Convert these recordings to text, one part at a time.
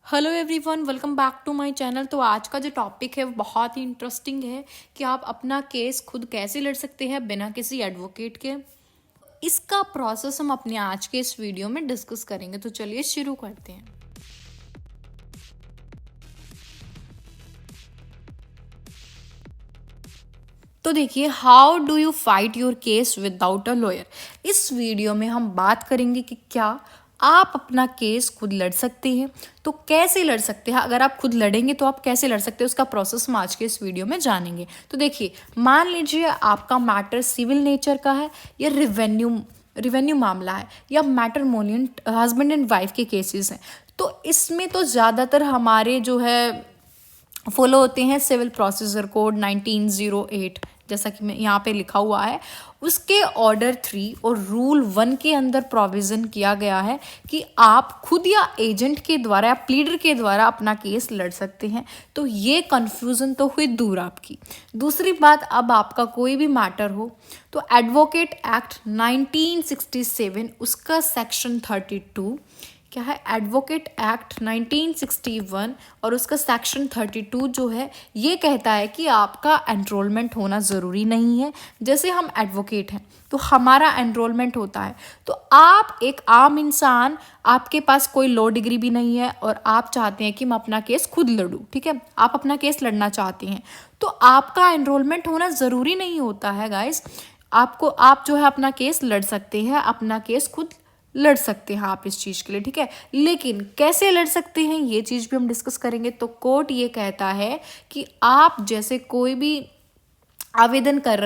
Hello everyone, welcome back to my channel. तो आज का जो टॉपिक है वो बहुत ही इंटरेस्टिंग है कि आप अपना केस खुद कैसे लड़ सकते हैं बिना किसी एडवोकेट के। इसका प्रोसेस हम अपने आज के इस वीडियो में डिस्कस करेंगे। तो चलिए शुरू करते हैं। तो देखिए, how do you fight your case without a lawyer. इस वीडियो में हम बात करेंगे कि क्या आप अपना केस खुद लड़ सकते हैं। तो कैसे लड़ सकते हैं, अगर आप खुद लड़ेंगे तो आप कैसे लड़ सकते हैं, उसका प्रोसेस हम आज के इस वीडियो में जानेंगे। तो देखिए, मान लीजिए आपका मैटर सिविल नेचर का है या रिवेन्यू मामला है या मैट्रिमोनियल हस्बैंड एंड वाइफ के केसेस हैं। तो इसमें तो ज़्यादातर हमारे जो है फॉलो होते हैं सिविल प्रोसीजर कोड 1908, जैसा कि मैं यहाँ पे लिखा हुआ है। उसके ऑर्डर 3 और रूल 1 के अंदर प्रोविज़न किया गया है कि आप खुद या एजेंट के द्वारा या प्लीडर के द्वारा अपना केस लड़ सकते हैं। तो ये कन्फ्यूज़न तो हुई दूर आपकी। दूसरी बात, अब आपका कोई भी मैटर हो तो एडवोकेट एक्ट 1967 उसका सेक्शन 32 क्या है, एडवोकेट एक्ट 1961 और उसका सेक्शन 32 जो है ये कहता है कि आपका एनरोलमेंट होना ज़रूरी नहीं है। जैसे हम एडवोकेट हैं तो हमारा एनरोलमेंट होता है। तो आप एक आम इंसान, आपके पास कोई लॉ डिग्री भी नहीं है और आप चाहते हैं कि मैं अपना केस खुद लड़ूं, ठीक है, आप अपना केस लड़ना चाहते हैं, तो आपका एनरोलमेंट होना ज़रूरी नहीं होता है गाइस। आप जो है अपना केस लड़ सकते हैं, अपना केस खुद लड़ सकते हैं आप इस चीज़ के लिए, ठीक है। लेकिन कैसे लड़ सकते हैं ये चीज़ भी हम डिस्कस करेंगे। तो कोर्ट ये कहता है कि आप जैसे कोई भी आवेदन कर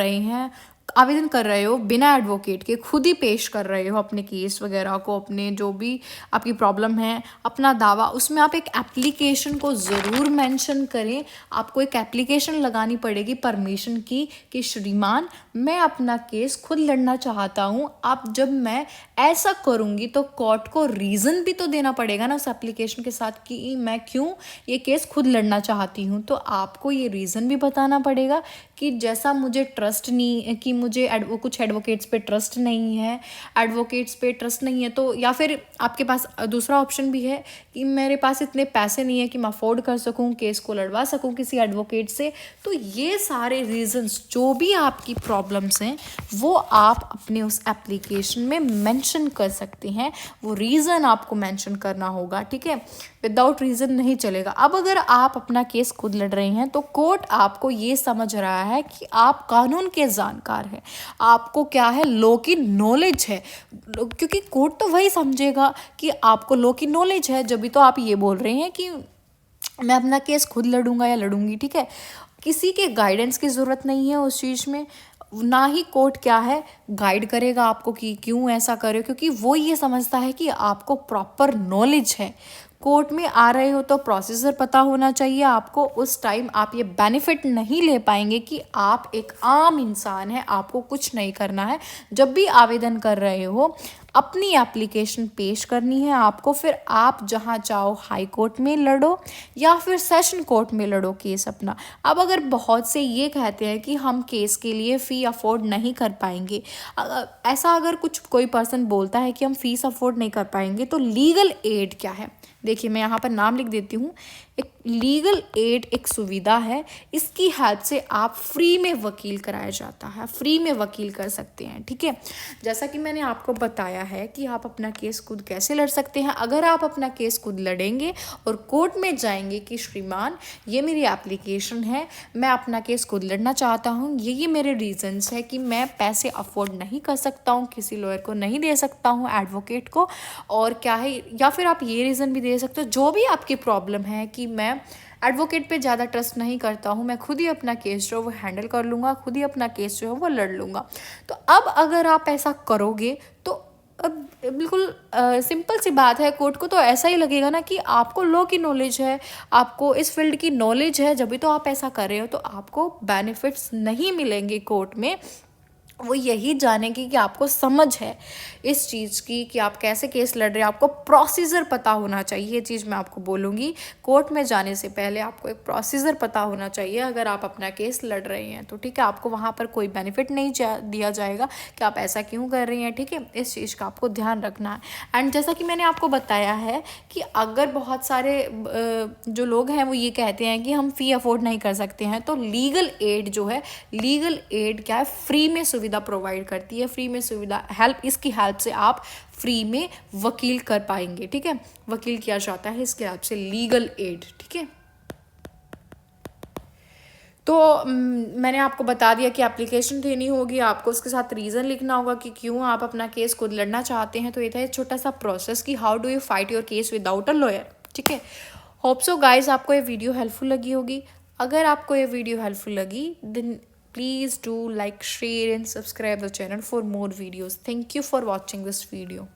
रहे हो बिना एडवोकेट के, खुद ही पेश कर रहे हो अपने केस वगैरह को, अपने जो भी आपकी प्रॉब्लम है, अपना दावा, उसमें आप एक एप्लीकेशन को ज़रूर मेंशन करें। आपको एक एप्लीकेशन लगानी पड़ेगी परमिशन की कि श्रीमान मैं अपना केस खुद लड़ना चाहता हूँ। आप जब मैं ऐसा करूँगी तो कोर्ट को रीज़न भी तो देना पड़ेगा ना उस एप्लीकेशन के साथ कि मैं क्यों ये केस खुद लड़ना चाहती हूँ। तो आपको ये रीज़न भी बताना पड़ेगा कि जैसा मुझे ट्रस्ट नहीं, कि मुझे कुछ एडवोकेट्स पे ट्रस्ट नहीं है, तो या फिर आपके पास दूसरा ऑप्शन भी है कि मेरे पास इतने पैसे नहीं है कि मैं अफोर्ड कर सकूं, केस को लड़वा सकूं किसी एडवोकेट से। तो ये सारे रीजंस जो भी आपकी प्रॉब्लम्स हैं वो आप अपने उस एप्लीकेशन में मेंशन कर सकते हैं। वो रीज़न आपको मेंशन करना होगा, ठीक है, विदाउट रीज़न नहीं चलेगा। अब अगर आप अपना केस खुद लड़ रहे हैं तो कोर्ट आपको ये समझ रहा है कि आप कानून के जानकार हैं, आपको क्या है, लॉ की नॉलेज है। क्योंकि कोर्ट तो वही समझेगा कि आपको लॉ की नॉलेज है, जब भी तो आप ये बोल रहे हैं कि मैं अपना केस खुद लड़ूंगा या लड़ूंगी, ठीक है। किसी के गाइडेंस की ज़रूरत नहीं है उस चीज़ में, ना ही कोर्ट क्या है गाइड करेगा आपको कि क्यों ऐसा करे, क्योंकि वो ये समझता है कि आपको प्रॉपर नॉलेज है। कोर्ट में आ रहे हो तो प्रोसीजर पता होना चाहिए आपको। उस टाइम आप ये बेनिफिट नहीं ले पाएंगे कि आप एक आम इंसान हैं, आपको कुछ नहीं करना है। जब भी आवेदन कर रहे हो अपनी एप्लीकेशन पेश करनी है आपको, फिर आप जहाँ चाहो हाई कोर्ट में लड़ो या फिर सेशन कोर्ट में लड़ो केस अपना। अब अगर बहुत से ये कहते हैं कि हम केस के लिए फ़ी अफोर्ड नहीं कर पाएंगे, ऐसा अगर कोई पर्सन बोलता है कि हम फीस अफोर्ड नहीं कर पाएंगे, तो लीगल एड क्या है, देखिए मैं यहाँ पर नाम लिख देती हूँ। एक लीगल एड एक सुविधा है, इसकी हेल्प से आप फ्री में वकील कराया जाता है, फ्री में वकील कर सकते हैं, ठीक है। जैसा कि मैंने आपको बताया है कि आप अपना केस खुद कैसे लड़ सकते हैं। अगर आप अपना केस खुद लड़ेंगे और कोर्ट में जाएंगे कि श्रीमान ये मेरी एप्लीकेशन है, मैं अपना केस खुद लड़ना चाहता हूँ, ये मेरे रीजंस है कि मैं पैसे अफोर्ड नहीं कर सकता हूँ, किसी लॉयर को नहीं दे सकता हूँ, एडवोकेट को, और क्या है, या फिर आप ये रीज़न भी दे सकते हो जो भी आपकी प्रॉब्लम है कि मैं एडवोकेट पे ज़्यादा ट्रस्ट नहीं करता हूँ, मैं खुद ही अपना केस जो है वो हैंडल कर लूँगा, खुद ही अपना केस जो है वो लड़ लूँगा। तो अब अगर आप ऐसा करोगे तो अब बिल्कुल सिंपल सी बात है, कोर्ट को तो ऐसा ही लगेगा ना कि आपको लॉ की नॉलेज है, आपको इस फील्ड की नॉलेज है, जब भी तो आप ऐसा कर रहे हो, तो आपको बेनिफिट्स नहीं मिलेंगे कोर्ट में। वो यही जानेगी कि आपको समझ है इस चीज़ की कि आप कैसे केस लड़ रहे हैं, आपको प्रोसीजर पता होना चाहिए। ये चीज़ मैं आपको बोलूँगी, कोर्ट में जाने से पहले आपको एक प्रोसीजर पता होना चाहिए अगर आप अपना केस लड़ रहे हैं तो, ठीक है। आपको वहाँ पर कोई बेनिफिट नहीं दिया जाएगा कि आप ऐसा क्यों कर रही हैं, ठीक है। इस चीज़ का आपको ध्यान रखना है। एंड जैसा कि मैंने आपको बताया है कि अगर बहुत सारे जो लोग हैं वो ये कहते हैं कि हम फ़ी अफोर्ड नहीं कर सकते हैं, तो लीगल एड जो है, लीगल एड क्या है, फ्री में सुविधा प्रोवाइड करती है, फ्री में सुविधा हेल्प, इसकी हेल्प से आप फ्री में वकील कर पाएंगे, ठीक है। वकील किया जाता है इसके हेल्प से, लीगल एड, ठीक है। तो मैंने आपको बता दिया कि एप्लीकेशन देनी होगी, आपको उसके साथ रीज़न लिखना होगा कि क्यों आप अपना केस खुद लड़ना चाहते हैं। तो ये था एक छोटा सा प्रोसेस कि how do you fight your case without a lawyer, ठीक है। होप सो गाइज आपको ये वीडियो हेल्पफुल लगी होगी। अगर आपको ये वीडियो हेल्पफुल लगी then please do like, share and subscribe the channel for more videos. Thank you for watching this video.